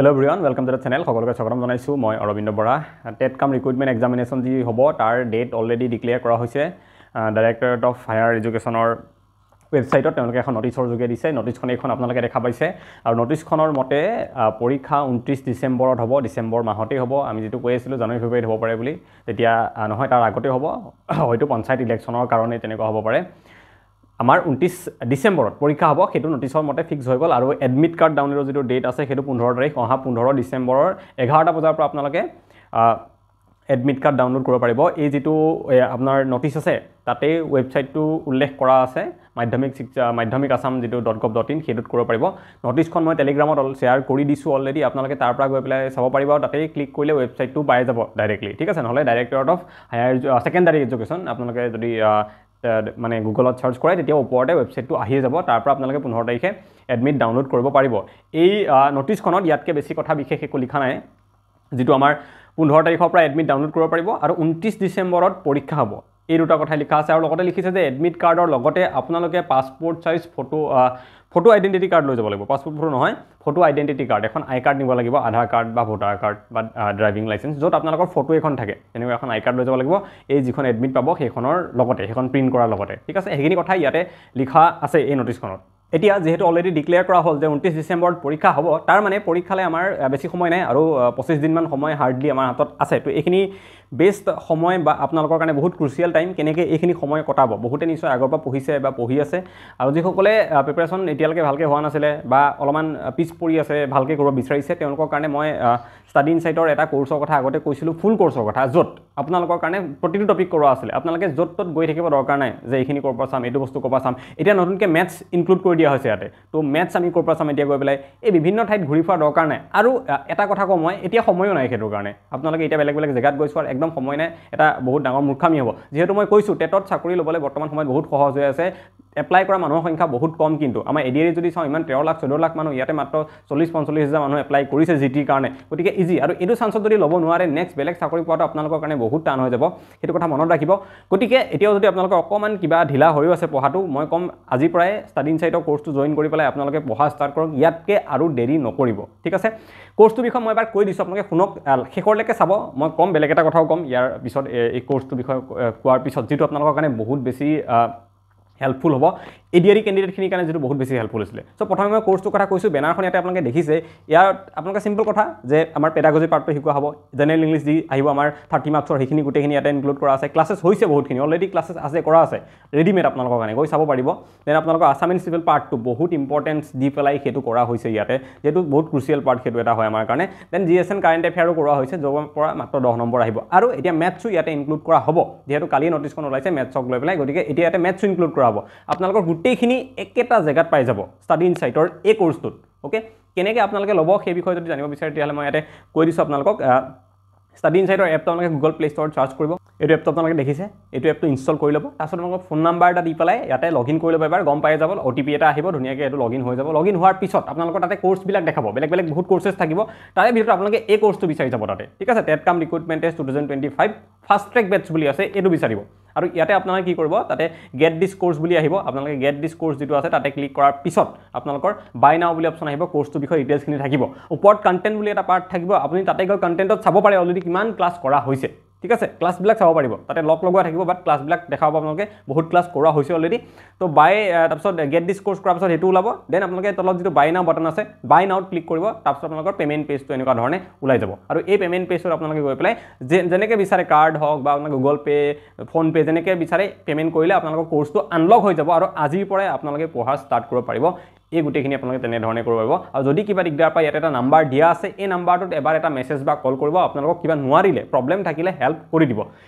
Hello everyone, welcome to the channel. সকলোকে স্বাগতম জনাইছো মই Arvind Bora TET cum recruitment examination যি হ'ব তাৰ ডেট অলৰেডি ডিক্লেয়াৰ কৰা হৈছে ডাইৰেক্টৰেট অফ হায়াৰ এডুকেশনৰ ৱেবসাইটত তেওঁলোকে এখন নটিছৰ যোগে দিছে নটিছখন এখন আপোনালোকে দেখা পাইছে আৰু নটিছখনৰ মতে পৰীক্ষা 29 ডিসেম্বৰত হ'ব ডিসেম্বৰ মাহতে হ'ব আমি যেটো কৈ আছিল জানুৱাৰী ফেব্ৰুৱাৰীত হ'ব পাৰে বুলি তেতিয়া নহয় তাৰ আগতে হ'ব হয়তো পঞ্চায়ত ইলেকশ্যনৰ কাৰণে তেনেকুৱা হ'ব পাৰে আমাৰ 29 ডিসেম্বৰত পৰীক্ষা হ'ব হেতু নটিছৰ মতে ফিক্স হৈ গল আৰু এডমিট কাৰ্ড ডাউনলোডৰ যেটো ডেট আছে হেতু 15 তাৰিখ অহা 15 ডিসেম্বৰৰ 11টা বজাৰ পৰা আপোনালোকে এডমিট কাৰ্ড ডাউনলোড কৰিব পাৰিব এই যেটো আপোনাৰ নটিছ আছে তাতে ৱেবসাইটটো উল্লেখ কৰা আছে মাধ্যমিক আসাম যেটো .gov.in হেতুত কৰিব পাৰিব নটিছখন মই টেলিগ্ৰামত শেয়াৰ কৰি দিছো অলৰেডি আপোনালোকে তাৰ পৰা গৈ পেলাই চাব পাৰিব তাতে ক্লিক কৰিলে ৱেবসাইটটো পাই যাব ডাইৰেক্টলি ঠিক আছে নহলে directorate of higher secondary education আপোনালোকে যদি মানে গুগলত সাৰ্চ কৰে তেতিয়া ওপৰতে ৱেবসাইটটো আহি যাব তাৰ পৰা আপোনালোকে 15 তাৰিখে এডমিট ডাউনলোড কৰিব পাৰিব এই নটিছখনত ইয়াতকে বেছি কথা বিশেষ একো লিখা নাই যেটো আমাৰ 15 তাৰিখৰ পৰা এডমিট ডাউনলোড কৰিব পাৰিব আৰু 29 ডিসেম্বৰত পৰীক্ষা হ'ব এই দুটা কথা লিখা আছে আৰু লগতে লিখিছে যে এডমিট কাৰ্ডৰ লগতে আপোনালোকে passport size photo identity card লৈ যাব লাগিব পাসপোৰ্ট ফটো নহয় ফটো আইডেন্টিটি কাৰ্ড এখন আই কাৰ্ড নিব লাগিব আধাৰ কাৰ্ড বা ভোটাৰ কাৰ্ড বা ড্ৰাইভিং লাইসেন্স যত আপোনালোকৰ ফটো এখন থাকে এনেকৈ এখন আই কাৰ্ড লৈ যাব লাগিব এই যিখন এডমিট পাব সেইখনৰ লগতে সেইখন প্ৰিন্ট কৰাৰ লগতে ঠিক আছে হেখিনি কথা ইয়াতে লিখা আছে এই নটিছখনত এতিয়া যেহেতু অলৰেডি ডিক্লেয়াৰ কৰা হ'ল যে 29 ডিসেম্বৰত পৰীক্ষা হ'ব তাৰ মানে পৰীক্ষালে আমাৰ বেছি সময় নাই আৰু 25 দিন মান সময় হাৰ্ডলি আমাৰ হাতত আছে তো এইখিনি বেষ্ট সময় বা আপোনালোকৰ কাৰণে বহুত ক্ৰুচিয়াল টাইম কেনেকৈ এইখিনি সময় কটাব বহুতে নিশ্চয় আগৰ পৰা পঢ়িছে বা পঢ়ি আছে আৰু যিসকলে প্ৰিপাৰেচন এতিয়ালৈকে ভালকৈ হোৱা নাছিলে বা অলপমান পিছ পৰি আছে ভালকৈ কৰিব বিচাৰিছে তেওঁলোকৰ কাৰণে মই ষ্টাডি ইনসাইটৰ এটা কোৰ্সৰ কথা আগতে কৈছিলোঁ ফুল কোৰ্সৰ কথা য'ত আপোনালোকৰ কাৰণে প্ৰতিটো টপিক কৰা আছিল আপোনালোকে য'ত ত'ত গৈ থাকিব দৰকাৰ নাই যে এইখিনি কৰিব চাম এইটো বস্তু কৰিব চাম এতিয়া নতুনকৈ ম্যাথছ ইনক্লুড কৰি দিয়া হৈছে ইয়াতে তো ম্যাথছ আমি কৰিব চাম এতিয়া গৈ পেলাই এই বিভিন্ন ঠাইত ঘূৰি ফুৰা দৰকাৰ নাই আৰু এটা কথা কওঁ মই এতিয়া সময়ো নাই হেতুৰ কাৰণে আপোনালোকে এতিয়া বেলেগ বেলেগ জেগাত গৈ চোৱাৰ একদম সময় নাই এটা বহুত ডাঙৰ মূৰ্খামি হ'ব যেহেতু মই কৈছোঁ টেটত চাকৰি ল'বলৈ বৰ্তমান সময়ত বহুত সহজ হৈ আছে এপ্লাই কৰা মানুহৰ সংখ্যা বহুত কম কিন্তু আমাৰ এডিআৰি যদি চাওঁ ইমান 13 লাখ 14 লাখ মানুহ ইয়াতে মাত্ৰ 40-45 হাজাৰ মানুহ এপ্লাই কৰিছে জিটিৰ কাৰণে গতিকে ইজি আৰু এইটো চান্সত যদি ল'ব নোৱাৰে নেক্সট বেলেগ চাকৰি পোৱাটো আপোনালোকৰ কাৰণে বহুত টান হৈ যাব সেইটো কথা মনত ৰাখিব গতিকে এতিয়াও যদি আপোনালোকৰ অকমান কিবা ঢিলা হৈ আছে পঢ়াটো মই কম আজি পৰাই ষ্টাডি ইনসাইটৰ কোৰ্সটো জয়েন কৰি পেলাই আপোনালোকে পঢ়া ষ্টাৰ্ট কৰক ইয়াতকে আৰু দেৰি নকৰিব ঠিক আছে কোৰ্সটোৰ বিষয়ে মই এবাৰ কৈ দিছো আপোনালোকে শুনক শেষৰলৈকে চাব মই কম বেলেগ এটা কথাও কম ইয়াৰ পিছত এই কোৰ্সটোৰ বিষয়ে কোৱাৰ পিছত যেটো আপোনালোকৰ কাৰণে বহুত বেছি হেল্পফুল হ'ব এডিআৰি ক্যান্ডিডেটখিনিৰ কাৰণে যেটো বহুত বেছি হেল্পফুল হৈছিলে সো প্ৰথমে মই কোৰ্সটোৰ কথা কৈছো বেনাৰখন ইয়াতে আপোনালোকে দেখিছে ইয়াৰ আপোনালোকে সিম্পল কথা যে আমাৰ পেডাগজি পাৰ্টটো শিকোৱা হ'ব জেনাৰেল ইংলিশ দি আহিব আমাৰ 30 মাৰ্কছৰ সেইখিনি গোটেইখিনি ইয়াতে ইনক্লুড কৰা আছে ক্লাसेছ হৈছে বহুতখিনি অলৰেডি ক্লাছেছ আছে কৰা আছে ৰেডিমেড আপোনালোকৰ কাৰণে গৈ চাব পাৰিব দেন আপোনালোকৰ আসামিন সিভিল পাৰ্টটো বহুত ইম্পৰ্টেন্স দি পেলাই হেতু কৰা হৈছে ইয়াতে যেটো বহুত ক্ৰুচিয়াল পাৰ্ট হেতু এটা হয় আমাৰ কাৰণে দেন জিএসএন কাৰেন্ট এফেয়াৰো কৰা হৈছে য'ৰ পৰা মাত্ৰ 10 নম্বৰ আহিব আৰু এতিয়া ম্যাথছো ইয়াতে ইনক্লুড কৰা হ'ব যেহেতু কালি নটিছখন ওলাইছে ম্যাথছক লৈ পেলাই গতিকে এতিয়া ইয়াতে ম্যাথছো ইনক্লুড কৰা হ'ব আপোনালোকৰ গোটেইখিনি একেটা জায়গাত পাই যাব ষ্টাডি ইনসাইটৰ এই কোৰ্সটোত ওকে কেনেকৈ আপোনালোকে ল'ব সেই বিষয়ে যদি জানিব বিচাৰে তেতিয়াহ'লে মই ইয়াতে কৈ দিছো আপোনালোকক ষ্টাডি ইনসাইটৰ এপটো আপোনালোকে গুগল প্লে ষ্টৰত সাৰ্চ কৰিব এইটো এপটো আপোনালোকে দেখিছে এইটো এপটো ইনষ্টল কৰি ল'ব তাৰপিছত আপোনালোকৰ ফোন নাম্বাৰ এটা দি পেলাই ইয়াতে লগইন কৰি ল'ব এবাৰ গম পাই যাব OTP এটা আহিব ধুনীয়াকৈ এইটো লগইন হৈ যাব লগইন হোৱাৰ পিছত আপোনালোকৰ তাতে কোৰ্সবিলাক দেখাব বেলেগ বেলেগ বহুত কোৰ্সেছ থাকিব তাৰে ভিতৰত আপোনালোকে এই কোৰ্সটো বিচাৰি যাব তাতে ঠিক আছে TET cum recruitment test 2025 fast track batch বুলি আছে এইটো বিচাৰিব আৰু ইয়াতে আপোনালোকে কি কৰিব তাতে গেট দিস কোৰ্স বুলি আহিব আপোনালোকে গেট দিস কোৰ্স যেটো আছে তাতে ক্লিক কৰাৰ পিছত আপোনালোকৰ বাই নাও বুলি অপচন আহিব কোৰ্সটো বিষয়ে ডিটেইলছখিনি থাকিব ওপৰত কন্টেন্ট বুলি এটা পাৰ্ট থাকিব আপুনি তাতে গৈ কন্টেন্টত চাব পাৰে অলৰেডি কিমান ক্লাছ কৰা হৈছে ঠিক আছে ক্লাছবিলাক চাব পাৰিব তাতে লক লগোৱা থাকিব বাট ক্লাছবিলাক দেখাব আপোনালোকে বহুত ক্লাছ কৰা হৈছে অলৰেডি তো বাই তাৰপিছত গেট দিস কোৰ্স কৰাৰ পিছত হেতু ওলাব দেন আপোনালোকে তলত যেটো বাই নাও বাটন আছে বাই নাওত ক্লিক কৰিব তাৰপিছত আপোনালোকৰ পেমেন্ট পেজটো এনেকুৱা ধৰণে ওলাই যাব আৰু এই পেমেন্ট পেজত আপোনালোকে গৈ পেলাই যেনেকৈ বিচাৰে কাৰ্ড হওক বা আপোনালোকে গুগল পে ফোন পে যেনেকৈ বিচাৰে পেমেন্ট কৰিলে আপোনালোকৰ কোৰ্সটো আনলক হৈ যাব আৰু আজিৰ পৰাই আপোনালোকে পঢ়া ষ্টাৰ্ট কৰিব পাৰিব এই গুটেইখিনি আপোনালোকে তেনে ধৰণে কৰিব পাৰিব আৰু যদি কিবা দিগদাৰ পায় ইয়াতে এটা নাম্বাৰ দিয়া আছে এই নাম্বাৰটোত এবাৰ এটা মেছেজ বা কল কৰিব আপোনালোকক কিবা নোৱাৰিলে প্ৰবলেম থাকিলে হেল্প কৰি দিব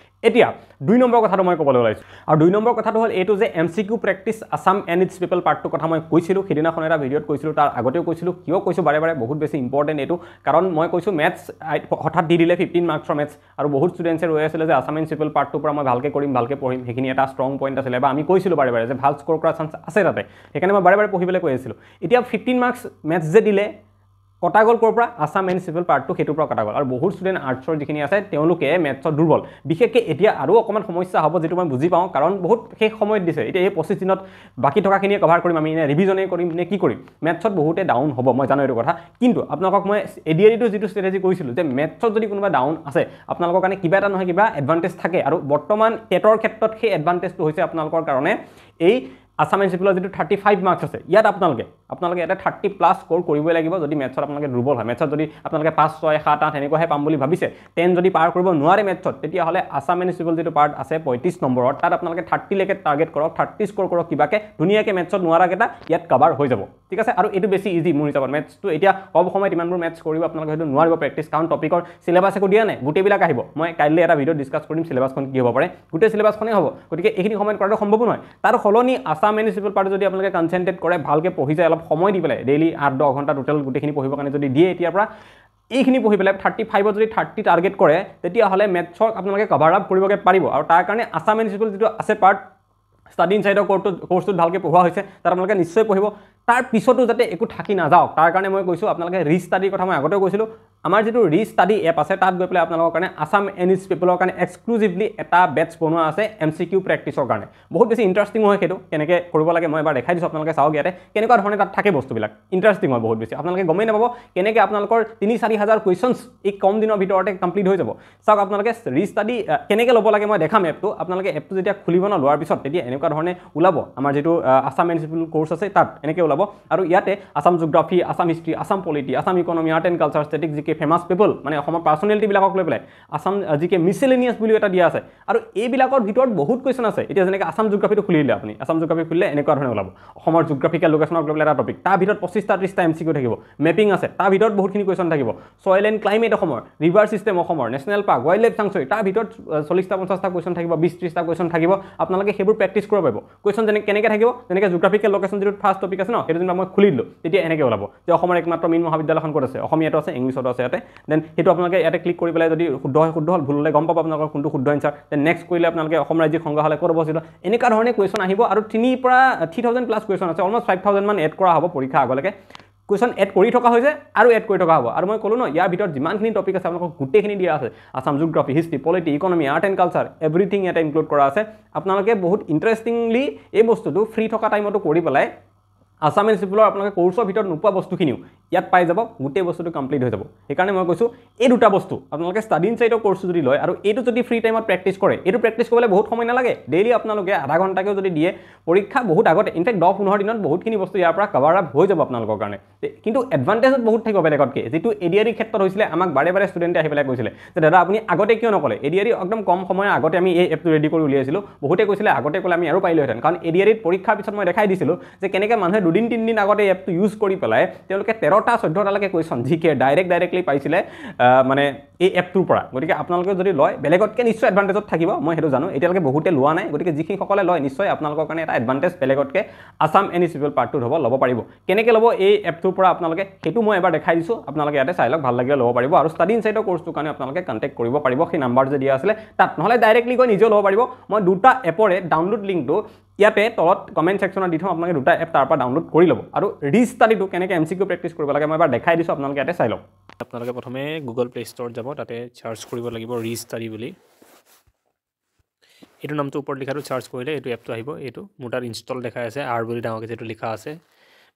এতিয়া 2 নম্বৰ কথাটো মই ক'বলৈ ওলাইছো আৰু 2 নম্বৰ কথাটো হ'ল এইটো যে MCQ practice Assam and it's পিপল পাৰ্টটো কথা মই কৈছিলো সেইদিনাখন এটা ভিডিঅ'ত কৈছিলো তাৰ আগতেও কৈছিলো কিয় কৈছো বাৰে বাৰে বহুত বেছি ইম্পৰ্টেন্ট এইটো কাৰণ মই কৈছো ম্যাথছ হঠাৎ দি দিলে 15 মাৰ্কছৰ ম্যাথছ আৰু বহুত ষ্টুডেন্টছে ৰৈ আছিল যে আসাম এণ্ড পিপল পাৰ্টটোৰ পৰা মই ভালকৈ কৰিম ভালকৈ পঢ়িম সেইখিনি এটা ষ্ট্ৰং পইণ্ট আছিল বা আমি কৈছিলো বাৰে বাৰে যে ভাল স্কোৰ কৰাৰ চান্স আছে তাতে সেইকাৰণে মই বাৰে বাৰে পঢ়িবলৈ কৈ আছিলো এতিয়া 15 মাৰ্কছ ম্যাথছ যে দিলে কটা গ'ল ক'ৰ পৰা আছাম মিউনিচিপেল পাৰ্টটো সেইটোৰ পৰা কটা গ'ল আৰু বহুত ষ্টুডেণ্ট আৰ্টছৰ যিখিনি আছে তেওঁলোকে মেথছত দুৰ্বল বিশেষকৈ এতিয়া আৰু অকণমান সমস্যা হ'ব যিটো মই বুজি পাওঁ কাৰণ বহুত শেষ সময়ত দিছে এতিয়া এই 25 দিনত বাকী থকাখিনিয়ে কভাৰ কৰিম আমি নে ৰিভিজনেই কৰিম নে কি কৰিম মেথছত বহুতে ডাউন হ'ব মই জানো এইটো কথা কিন্তু আপোনালোকক মই এডিআৰিটো যিটো ষ্ট্ৰেটেজি কৈছিলোঁ যে মেথছত যদি কোনোবা ডাউন আছে আপোনালোকৰ কাৰণে কিবা এটা নহয় কিবা এডভান্টেজ থাকে আৰু বৰ্তমান টেটৰ ক্ষেত্ৰত সেই এডভান্টেজটো হৈছে আপোনালোকৰ কাৰণে এই আছাম মিউনিচিপেলৰ যিটো 35 মাৰ্কছ আছে ইয়াত আপোনালোকে এটা 30+ স্ক'ৰ কৰিবই লাগিব যদি মেথছত আপোনালোকে দুৰ্বল হয় মেথছত যদি আপোনালোকে 5 6 7 8 এনেকুৱাহে পাম বুলি ভাবিছে 10 যদি পাৰ কৰিব নোৱাৰে মেথছত তেতিয়াহ'লে আছাম মিউনিচিপেল যিটো পাৰ্ট আছে 35 নম্বৰত তাত আপোনালোকে 30 লৈকে টাৰ্গেট কৰক 30 স্ক'ৰ কৰক কিবাকে ধুনীয়াকৈ মেথছত নোৱাৰাকেইটা ইয়াত কভাৰ হৈ যাব ঠিক আছে আৰু এইটো বেছি ইজি মোৰ হিচাপত মেথছটো এতিয়া কম সময়ত ইমানবোৰ মেথছ কৰিব আপোনালোকে হয়তো নোৱাৰিব প্ৰেক্টিছ কাৰণ টপিকৰ চিলেবাছ একো দিয়া নাই গোটেইবিলাক আহিব মই কাইলৈ এটা ভিডিঅ' ডিছকাছ কৰিম চিলেবাছখন কি হ'ব পাৰে গোটেই চিলেবাছখনেই হ'ব গতিকে এইখিনি সময়ত কৰাটো সম্ভৱ নহয় তাৰ সলনি আছাম মিউনিচিপেল পাৰ্ট যদি আপোনালোকে কনচেনট্ৰেট কৰে ভালকৈ পঢ়ি যায় অলপ সময় দি পেলাই ডেইলি 8-10 ঘণ্টা টোটেল গোটেইখিনি পঢ়িবৰ কাৰণে যদি দিয়ে এতিয়াৰ পৰা এইখিনি পঢ়ি পেলাই 35 যদি 30 টাৰ্গেট কৰে তেতিয়াহ'লে মেথছক আপোনালোকে কভাৰ আপ কৰিবগৈ পাৰিব আৰু তাৰ কাৰণে আছাম মিউনিচিপেল যিটো আছে পাৰ্ট ষ্টাডি ইনচাইডৰ কোৰ্চটোত ভালকৈ পঢ়োৱা হৈছে তাত আপোনালোকে নিশ্চয় পঢ়িব তাৰ পিছতো যাতে একো থাকি নাযাওক তাৰ কাৰণে মই কৈছোঁ আপোনালোকে ৰিষ্টাডিৰ কথা মই আগতেও কৈছিলোঁ আমাৰ যিটো ৰিষ্টাডি এপ আছে তাত গৈ পেলাই আপোনালোকৰ কাৰণে আছাম মিউনিচিপেলৰ কাৰণে এক্সক্লুজিভলি এটা বেটছ বনোৱা আছে MCQ প্ৰেক্টিছৰ কাৰণে বহুত বেছি ইণ্টাৰেষ্টিং হয় সেইটো কেনেকৈ কৰিব লাগে মই এবাৰ দেখাই দিছোঁ আপোনালোকে চাওক ইয়াতে কেনেকুৱা ধৰণে তাত থাকে বস্তুবিলাক ইণ্টাৰেষ্টিং হয় বহুত বেছি আপোনালোকে গমেই নাপাব কেনেকৈ আপোনালোকৰ 3-4 হাজাৰ কুৱেশ্যনছ এই কম দিনৰ ভিতৰতে কমপ্লিট হৈ যাব চাওক আপোনালোকে ৰিষ্টাডি কেনেকৈ ল'ব লাগে মই দেখাম এপটো আপোনালোকে এপটো যেতিয়া খুলিব ন লোৱাৰ পিছত তেতিয়া এনেকুৱা ধৰণে ওলাব আমাৰ যিটো আছাম মিউনিচিপেল কোৰ্চ আছে তাত এনেকৈ ওলাব আৰু ইয়াতে Assam geography Assam history Assam polity Assam economy art and culture static জিকে ফেমাছ পিপল মানে অসমৰ পাৰ্চনেলিটিবিলাকক লৈ পেলাই আছাম জিকে মিছেলেনিয়াছ বুলিও এটা দিয়া আছে আৰু এইবিলাকৰ ভিতৰত বহুত কুৱেশ্যন আছে এতিয়া যেনেকৈ আছাম জিঅ'গ্ৰাফিটো খুলিলে আপুনি আছাম জিঅ'গ্ৰাফি খুলিলে এনেকুৱা ধৰণে ওলাব অসমৰ জিঅ'গ্ৰাফিকেল লোকেশ্যনক লৈ পেলাই এটা টপিক তাৰ ভিতৰত 25-30টা MCQ থাকিব মেপিং আছে তাৰ ভিতৰত বহুতখিনি কুৱেশ্যন থাকিব ছয়েল এণ্ড ক্লাইমেট অসমৰ ৰিভাৰ ছিষ্টেম অসমৰ নেশ্যনেল পাৰ্ক ৱাইল্ড লাইফ চাংচুৰী তাৰ ভিতৰত 40-50টা কুৱেশ্যন থাকিব 20-30টা কুৱেশ্যন থাকিব আপোনালোকে সেইবোৰ প্ৰেক্টিছ কৰিব পাৰিব কুৱেশ্যন কেনেকৈ থাকিব যেনেকৈ জিঅ'গ্ৰাফিকেল লোকেশ্যন যিটো ফাৰ্ষ্ট টপিক আছে ন সেইটো যেনিবা মই খুলি দিলোঁ তেতিয়া এনেকৈ ওলাব যে অসমৰ একমাত্ৰ মেইন মহাবিদ্যালয়খন ক'ত আছে অসমীয়াটো আছে ইংলিছতো আছে ইয়াতে দেন সেইটো আপোনালোকে ইয়াতে ক্লিক কৰি পেলাই যদি শুদ্ধ হ'ল ভুল হ'লে গম পাব আপোনালোকৰ কোনটো শুদ্ধ এনচাৰ দেন নেক্সট কৰিলে আপোনালোকে অসম ৰাজ্যিক সংগ্ৰহালয় ক'ত অৱস্থিত এনেকুৱা ধৰণে কুৱেশ্যন আহিব আৰু 3,000+ কুৱেশ্যন আছে অলমষ্ট 5,000 মান এড কৰা হ'ব পৰীক্ষা আগলৈকে কুৱেশ্যন এড কৰি থকা হৈছে আৰু এড কৰি থকা হ'ব আৰু মই ক'লোঁ ন ইয়াৰ ভিতৰত যিমানখিনি টপিক আছে আপোনালোকক গোটেইখিনি দিয়া আছে Assam geography history polity economy art and culture everything ইয়াতে ইনক্লুড কৰা আছে আপোনালোকে বহুত ইণ্টাৰেষ্টিংলি এই বস্তুটো ফ্ৰী থকা টাইমতো কৰি পেলাই আছাম মিউনিচিপেলৰ আপোনালোকে কোৰ্চৰ ভিতৰত নোপোৱা বস্তুখিনিও ইয়াত পাই যাব গোটেই বস্তুটো কমপ্লিট হৈ যাব সেইকাৰণে মই কৈছোঁ এই দুটা বস্তু আপোনালোকে ষ্টাডি ইনচাইডৰ কোৰ্চটো যদি লয় আৰু এইটো যদি ফ্ৰী টাইমত প্ৰেক্টিছ কৰে এইটো প্ৰেক্টিছ কৰিবলৈ বহুত সময় নালাগে ডেইলি আপোনালোকে আধা ঘণ্টাকেও যদি দিয়ে পৰীক্ষা বহুত আগতে ইনফেক্ট 10-15 দিনত বহুতখিনি বস্তু ইয়াৰ পৰা কভাৰ আপ হৈ যাব আপোনালোকৰ কাৰণে কিন্তু এডভান্টেজত বহুত থাকিব বেলেগতকৈ যিটো এডিআৰিৰ ক্ষেত্ৰত হৈছিলে আমাক বাৰে বাৰে ষ্টুডেণ্টে আহি পেলাই কৈছিলে যে দাদা আপুনি আগতে কিয় নক'লে এডিআৰি একদম কম সময়ৰ আগতে আমি এই এপটো ৰেডি কৰি উলিয়াইছিলোঁ বহুতে কৈছিলে আগতে ক'লে আমি আৰু পাৰিলোহেঁতেন কাৰণ এডিআৰিত পৰীক্ষাৰ পিছত মই দেখাই দিছিলোঁ যে কেনেকৈ মানুহে 2-3 দিন আগতে এপটো ইউজ কৰি পেলাই তেওঁলোকে 13টা-14টালৈকে কুৱেশ্যন জিকে ডাইৰেক্টলি পাইছিলে মানে এই এপটোৰ পৰা গতিকে আপোনালোকে যদি লয় বেলেগতকৈ নিশ্চয় এডভান্টেজত থাকিব মই সেইটো জানো এতিয়ালৈকে বহুতে লোৱা নাই গতিকে যিখিনিসকলে লয় নিশ্চয় আপোনালোকৰ কাৰণে এটা এডভান্টেজ বেলেগতকৈ আছাম মিউনিচিপেল পাৰ্টটোত হ'ব ল'ব পাৰিব কেনেকৈ ল'ব এই এপটোৰ পৰা আপোনালোকে সেইটো মই এবাৰ দেখাই দিছোঁ আপোনালোকে ইয়াতে চাই লওক ভাল লাগিলে ল'ব পাৰিব আৰু ষ্টাডি ইনচাইডৰ কোৰ্চটোৰ কাৰণে আপোনালোকে কণ্টেক্ট কৰিব পাৰিব সেই নাম্বাৰ যে দিয়া আছিলে তাত নহ'লে ডাইৰেক্টলি গৈ নিজেও ল'ব পাৰিব মই দুটা এপৰে ডাউনলোড লিংকটো ইয়াতে তলত কমেণ্ট ছেকশ্যনত দি থওঁ আপোনালোকে দুটা এপ তাৰ পৰা ডাউনলোড কৰি ল'ব আৰু ৰিষ্টাডিটো কেনেকৈ MCQ প্ৰেক্টিছ কৰিব লাগে মই এবাৰ দেখাই দিছোঁ আপোনালোকে ইয়াতে চাই লওক আপোনালোকে প্ৰথমে গুগল প্লে ষ্ট'ৰত যাব তাতে চাৰ্চ কৰিব লাগিব ৰিষ্টাডি বুলি এইটো নামটো ওপৰত লিখাটো চাৰ্চ কৰিলে এইটো এপটো আহিব এইটো মোৰ তাত ইনষ্টল দেখাই আছে আৰ বুলি ডাঙৰকৈ যিটো লিখা আছে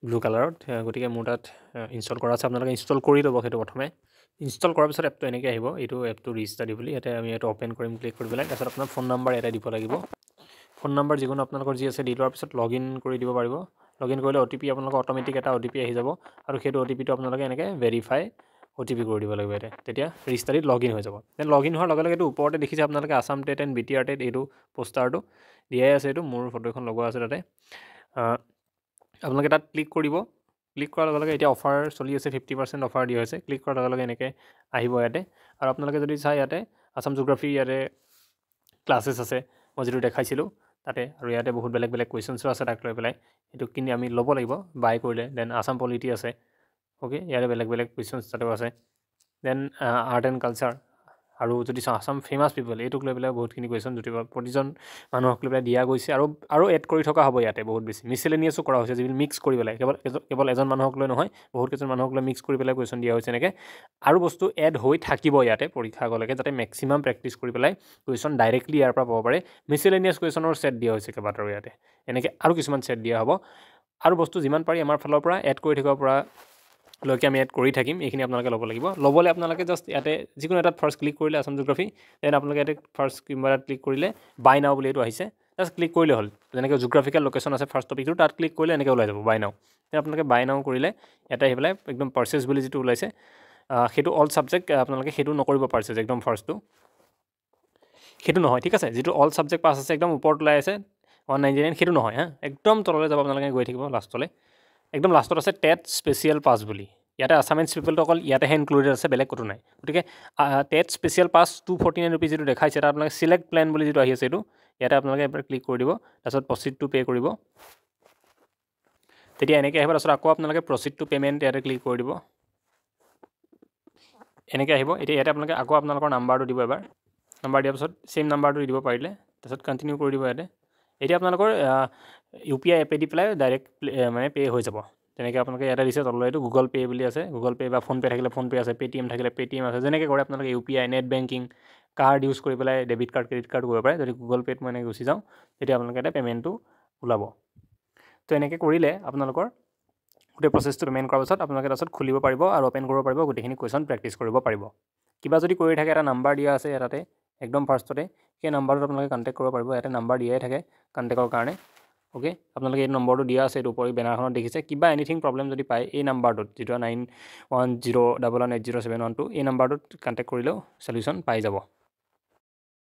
ব্লু কালাৰত গতিকে মোৰ তাত ইনষ্টল কৰা আছে আপোনালোকে ইনষ্টল কৰি ল'ব সেইটো প্ৰথমে ইনষ্টল কৰাৰ পিছত এপটো এনেকৈ আহিব এইটো এপটো ৰিষ্টাডি বুলি ইয়াতে আমি এইটো অ'পেন কৰিম ক্লিক কৰি পেলাই তাৰপিছত আপোনাৰ ফোন নাম্বাৰ ইয়াতে দিব লাগিব ফোন নাম্বাৰ যিকোনো আপোনালোকৰ যি আছে দি লোৱাৰ পিছত লগ ইন কৰি দিব পাৰিব লগ ইন কৰিলে OTP আপোনালোকৰ অট'মেটিক এটা OTP আহি যাব আৰু সেইটো OTPটো আপোনালোকে এনেকৈ ভেৰিফাই OTP কৰি দিব লাগিব ইয়াতে তেতিয়া ৰিষ্টাডিত লগ ইন হৈ যাব দেন লগ ইন হোৱাৰ লগে লগে এইটো ওপৰতে দেখিছে আপোনালোকে Assam TET and BTR TET এইটো পোষ্টাৰটো দিয়াই আছে এইটো মোৰ ফটো এখন লগোৱা আছে তাতে আপোনালোকে তাত ক্লিক কৰিব ক্লিক কৰাৰ লগে লগে এতিয়া অফাৰ চলি আছে 50% অফাৰ দিয়া হৈছে ক্লিক কৰাৰ লগে লগে এনেকৈ আহিব ইয়াতে আৰু আপোনালোকে যদি চাই ইয়াতে আছাম জিঅ'গ্ৰাফি ইয়াতে ক্লাছেছ আছে মই যিটো দেখাইছিলোঁ তাতে আৰু ইয়াতে বহুত বেলেগ বেলেগ কুৱেশ্যনছো আছে তাক লৈ পেলাই এইটো কিনি আমি ল'ব লাগিব বাই কৰিলে দেন আছাম পলিটি আছে অ'কে ইয়াতে বেলেগ বেলেগ কুৱেশ্যনছ তাতেও আছে দেন আৰ্ট এণ্ড কালচাৰ আৰু যদি চাওঁ আছাম ফেমাছ পিপল এইটোক লৈ পেলাই বহুতখিনি কুৱেশ্যন প্ৰতিজন মানুহক লৈ পেলাই দিয়া গৈছে আৰু এড কৰি থকা হ'ব ইয়াতে বহুত বেছি মিছলেনিয়াছো কৰা হৈছে যিবিলাক মিক্স কৰি পেলাই কেৱল এজন মানুহক লৈ নহয় বহুত কেইজন মানুহক লৈ মিক্স কৰি পেলাই কুৱেশ্যন দিয়া হৈছে এনেকৈ আৰু বস্তু এড হৈ থাকিব ইয়াতে পৰীক্ষা আগলৈকে যাতে মেক্সিমাম প্ৰেক্টিছ কৰি পেলাই কুৱেশ্যন ডাইৰেক্টলি ইয়াৰ পৰা পাব পাৰে মিছলেনিয়াছ কুৱেশ্যনৰ ছেট দিয়া হৈছে কেইবাটাৰো ইয়াতে এনেকৈ আৰু কিছুমান ছেট দিয়া হ'ব আৰু বস্তু যিমান পাৰি আমাৰ ফালৰ পৰা এড কৰি থাকিব পৰা লৈকে আমি এড কৰি থাকিম এইখিনি আপোনালোকে ল'ব লাগিব ল'বলৈ আপোনালোকে জাষ্ট ইয়াতে যিকোনো এটাত ফাৰ্ষ্ট ক্লিক কৰিলে আছাম জিঅ'গ্ৰাফী দেন আপোনালোকে ইয়াতে ফাৰ্ষ্ট কিবা এটাত ক্লিক কৰিলে বাই নাও বুলি এইটো আহিছে জাষ্ট ক্লিক কৰিলে হ'ল যেনেকৈ জিঅ'গ্ৰাফিকেল লোকেশ্যন আছে ফাৰ্ষ্ট টপিকটো তাত ক্লিক কৰিলে এনেকৈ ওলাই যাব বাই নাও দেন আপোনালোকে বাই নাও কৰিলে ইয়াতে আহি পেলাই একদম পাৰ্চেছ বুলি যিটো ওলাইছে সেইটো অল ছাবজেক্ট আপোনালোকে সেইটো নকৰিব পাৰ্চেছ একদম ফাৰ্ষ্টটো সেইটো নহয় ঠিক আছে যিটো অল ছাবজেক্ট পাছ আছে একদম ওপৰত ওলাই আছে 199 সেইটো নহয় হা একদম তললৈ যাব আপোনালোকে গৈ থাকিব লাষ্টলৈ একদম লাষ্টত আছে টেট স্পেচিয়েল পাছ বুলি ইয়াতে আছামিজ পিপলটো অকল ইয়াতেহে ইনক্লুডেড আছে বেলেগ ক'তো নাই গতিকে টেট স্পেচিয়েল পাছ 249 ৰুপিজ যিটো দেখাইছে তাত আপোনালোকে চিলেক্ট প্লেন বুলি যিটো আহি আছে এইটো ইয়াতে আপোনালোকে এবাৰ ক্লিক কৰি দিব তাৰপিছত প্ৰচিড টু পে' কৰিব তেতিয়া এনেকৈ আহিব তাৰপিছত আকৌ আপোনালোকে প্ৰচিড টু পে'মেণ্ট ইয়াতে ক্লিক কৰি দিব এনেকৈ আহিব এতিয়া ইয়াতে আপোনালোকে আকৌ আপোনালোকৰ নাম্বাৰটো দিব এবাৰ নাম্বাৰ দিয়াৰ পিছত ছেইম নাম্বাৰটো দি দিব পাৰিলে তাৰপিছত কণ্টিনিউ কৰি দিব ইয়াতে এতিয়া আপোনালোকৰ UPI এপে দি পেলাই ডাইৰেক্ট মানে পে' হৈ যাব তেনেকৈ আপোনালোকে ইয়াতে দিছে তললৈ এইটো গুগল পে' বুলি আছে গুগল পে' বা ফোনপে' থাকিলে ফোনপে' আছে পে'টিএম থাকিলে পে'টিএম আছে যেনেকৈ কৰে আপোনালোকে UPI net banking card use কৰি পেলাই ডেবিট কাৰ্ড ক্ৰেডিট কাৰ্ড কৰিব পাৰে যদি গুগল পে'ত মই এনেকৈ গুচি যাওঁ তেতিয়া আপোনালোকে এটা পে'মেণ্টটো ওলাব তো এনেকৈ কৰিলে আপোনালোকৰ গোটেই প্ৰচেছটো পে'মেণ্ট কৰাৰ পাছত আপোনালোকে তাৰপিছত খুলিব পাৰিব আৰু অ'পেন কৰিব পাৰিব গোটেইখিনি কুৱেশ্যন প্ৰেক্টিছ কৰিব পাৰিব কিবা যদি কৰি থাকে এটা নাম্বাৰ দিয়া আছে ইয়াতে একদম ফাৰ্ষ্টতে সেই নাম্বাৰটোত আপোনালোকে কণ্টেক্ট কৰিব পাৰিব ইয়াতে নাম্বাৰ দিয়াই থাকে কণ্টেক্টৰ কাৰণে অ'কে আপোনালোকে এই নম্বৰটো দিয়া আছে এইটো ওপৰি বেনাৰখনত দেখিছে কিবা এনিথিং প্ৰব্লেম যদি পায় এই নাম্বাৰটোত যিটো 9101080712 এই নাম্বাৰটোত কণ্টেক্ট কৰিলেও চলিউশ্যন পাই যাব